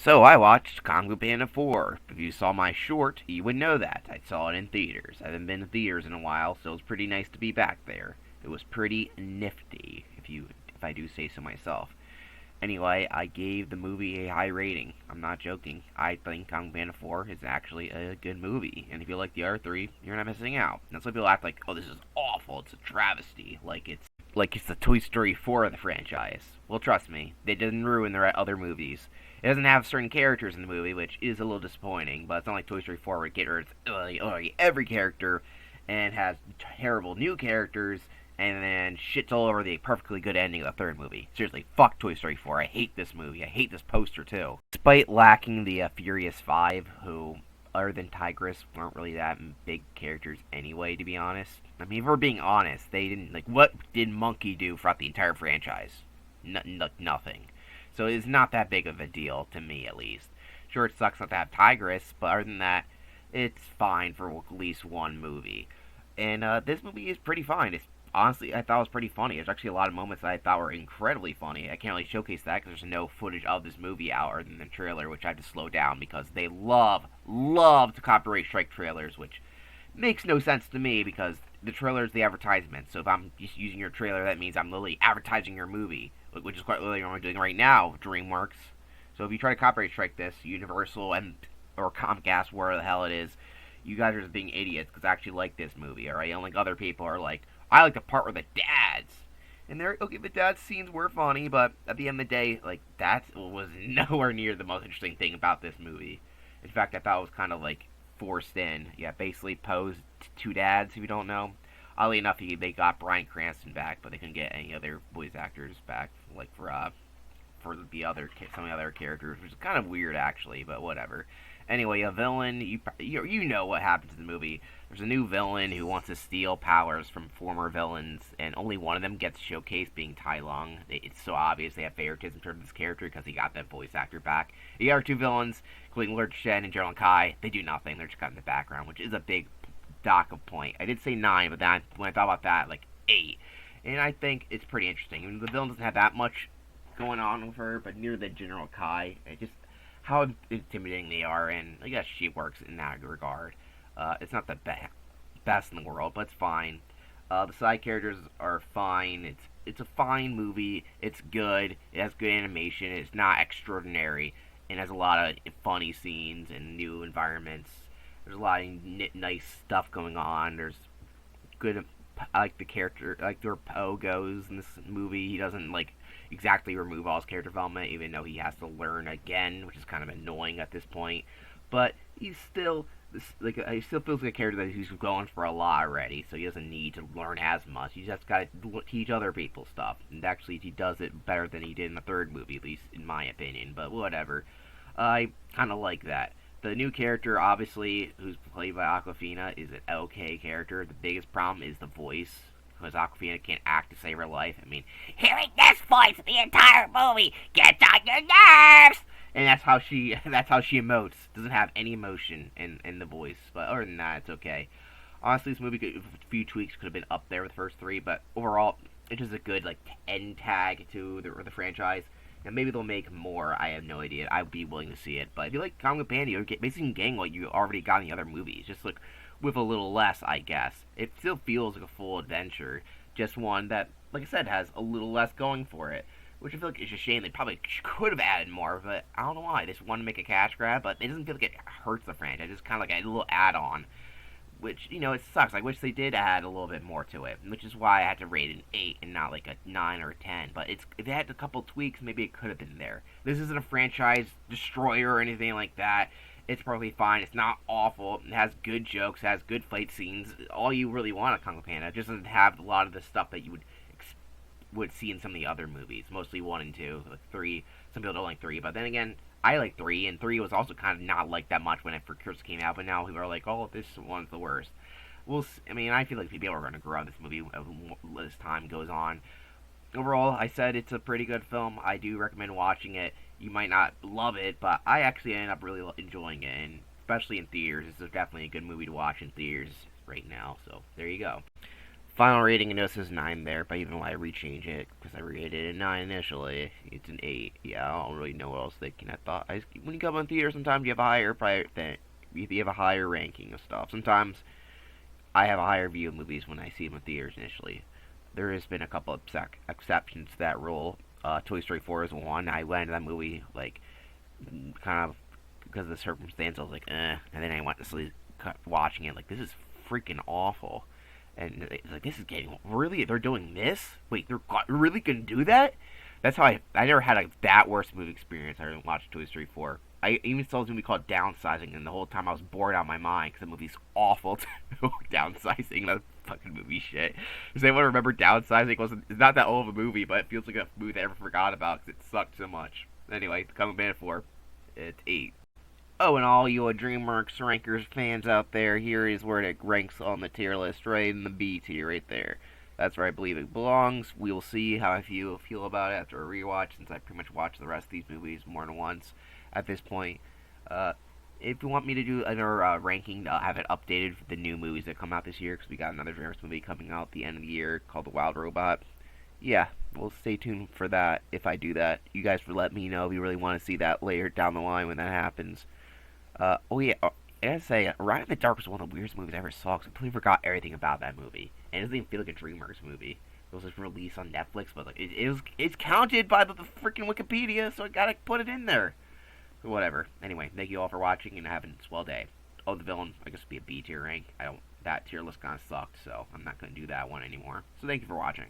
So I watched Panda 4. If you saw my short, you would know that. I saw it in theaters. I haven't been to theaters in a while, so it was pretty nice to be back there. It was pretty nifty, if I do say so myself. Anyway, I gave the movie a high rating. I'm not joking. I think Panda 4 is actually a good movie. And if you like the other three, you're not missing out. That's why people act like, oh, this is awful. It's a travesty. Like it's the Toy Story 4 of the franchise. Well, trust me, they didn't ruin their other movies. It doesn't have certain characters in the movie, which is a little disappointing, but it's not like Toy Story 4 where it gets rid of every character and has terrible new characters and then shits all over the perfectly good ending of the third movie. Seriously, fuck Toy Story 4. I hate this movie. I hate this poster, too. Despite lacking the Furious 5, who, other than Tigress, weren't really that big characters anyway, to be honest. I mean, if we're being honest, they didn't, what did Monkey do throughout the entire franchise? Nothing. So it's not that big of a deal, to me at least. Sure, it sucks not to have Tigress, but other than that, it's fine for at least one movie. And this movie is pretty fine. It's honestly, I thought it was pretty funny. There's actually a lot of moments that I thought were incredibly funny. I can't really showcase that because there's no footage of this movie out other than the trailer, which I had to slow down because they love to copyright strike trailers, which makes no sense to me because the trailer is the advertisement. So if I'm just using your trailer, that means I'm literally advertising your movie, which is quite literally what I'm doing right now, DreamWorks. So if you try to copyright strike this, Universal and or Comcast, where the hell it is, you guys are just being idiots because I actually like this movie, alright? Unlike other people are like, I like the part where the dads. And there, okay, the dad scenes were funny, but at the end of the day, that was nowhere near the most interesting thing about this movie. In fact, I thought it was kind of forced in. Yeah, basically posed two dads, if you don't know. Oddly enough, they got Bryan Cranston back, but they couldn't get any other voice actors back, for the other some of the other characters, which is kind of weird actually, but whatever. Anyway, a villain, you know what happens in the movie. There's a new villain who wants to steal powers from former villains, and only one of them gets showcased, being Tai Lung. It's so obvious they have favoritism towards this character because he got that voice actor back. The other two villains, including Lord Shen and General Kai, they do nothing. They're just kind of in the background, which is a big dock of point. I did say 9, but then when I thought about that, 8. And I think it's pretty interesting. I mean, the villain doesn't have that much going on with her, but near the General Kai, it just how intimidating they are, and I guess she works in that regard. It's not the best in the world, but it's fine. The side characters are fine. It's a fine movie. It's good. It has good animation. It's not extraordinary, and has a lot of funny scenes and new environments. There's a lot of nice stuff going on. There's good. I like the character, I like where Poe goes in this movie. He doesn't exactly remove all his character development, even though he has to learn again, which is kind of annoying at this point. But he's still he still feels like a character that he's going for a lot already, so he doesn't need to learn as much. He's just got to teach other people stuff, and actually he does it better than he did in the third movie, at least in my opinion. But whatever, I kind of like that. The new character, obviously, who's played by Aquafina, is an okay character. The biggest problem is the voice, because Aquafina can't act to save her life. I mean, hearing this voice the entire movie gets on your nerves, and that's how she emotes. Doesn't have any emotion in the voice, but other than that, it's okay. Honestly, this movie a few tweaks could have been up there with the first three, but overall, it's just a good end tag to the franchise. And maybe they'll make more. I have no idea. I'd be willing to see it. But if you like Comic Panda, you're basically getting what you already got in the other movies. Just with a little less, I guess. It still feels like a full adventure. Just one that, like I said, has a little less going for it. Which I feel like is a shame. They probably could have added more, but I don't know why. They just want to make a cash grab, but it doesn't feel like it hurts the franchise. It's kind of like a little add-on. Which, it sucks. I wish they did add a little bit more to it, which is why I had to rate an 8 and not a 9 or a 10. But if they had a couple tweaks, maybe it could have been there. This isn't a franchise destroyer or anything like that. It's perfectly fine. It's not awful. It has good jokes. It has good fight scenes. All you really want a Kung Fu Panda. It just doesn't have a lot of the stuff that you would see in some of the other movies. Mostly 1 and 2. 3. Some people don't like 3. But then again, I like 3, and 3 was also kind of not liked that much when it first came out, but now people are like, oh, this one's the worst. I feel like people are going to grow on this movie as time goes on. Overall, I said it's a pretty good film. I do recommend watching it. You might not love it, but I actually ended up really enjoying it, and especially in theaters. It's definitely a good movie to watch in theaters right now, so there you go. Final rating, I know it says 9 there, but even when I rechange it, because I rated it a 9 initially, it's an 8. Yeah, I don't really know what I was thinking. When you come on theater, sometimes you have a higher you have a higher ranking of stuff. Sometimes I have a higher view of movies when I see them in theaters initially. There has been a couple of exceptions to that rule. Toy Story 4 is one. I went to that movie, like, kind of because of the circumstance. I was like, eh. And then I went to sleep watching it, like, this is freaking awful. And it's like, this is getting really. They're doing this. Wait, they're really gonna do that? That's how I never had that worst movie experience. I watched Toy Story 4. I even saw this movie called Downsizing, and the whole time I was bored out of my mind because the movie's awful. Downsizing, that fucking movie shit. Does anyone remember Downsizing? It's not that old of a movie, but it feels like a movie I ever forgot about because it sucked so much. Anyway, The Coming Band 4, it's 8. Oh, and all you DreamWorks Rankers fans out there, here is where it ranks on the tier list, right in the B tier, right there. That's where I believe it belongs. We will see how I feel about it after a rewatch, since I pretty much watched the rest of these movies more than once at this point. If you want me to do another ranking, I'll have it updated for the new movies that come out this year, because we got another DreamWorks movie coming out at the end of the year called The Wild Robot. Yeah, well, stay tuned for that if I do that. You guys let me know if you really want to see that later down the line when that happens. Oh yeah, I gotta say, Ride in the Dark was one of the weirdest movies I ever saw, because I completely forgot everything about that movie. And it doesn't even feel like a DreamWorks movie. It was just released on Netflix, but like, it's counted by the freaking Wikipedia, so I gotta put it in there. Whatever. Anyway, thank you all for watching, and have a swell day. Oh, the villain, I guess, would be a B tier rank. That tier list kind of sucked, so I'm not gonna do that one anymore. So thank you for watching.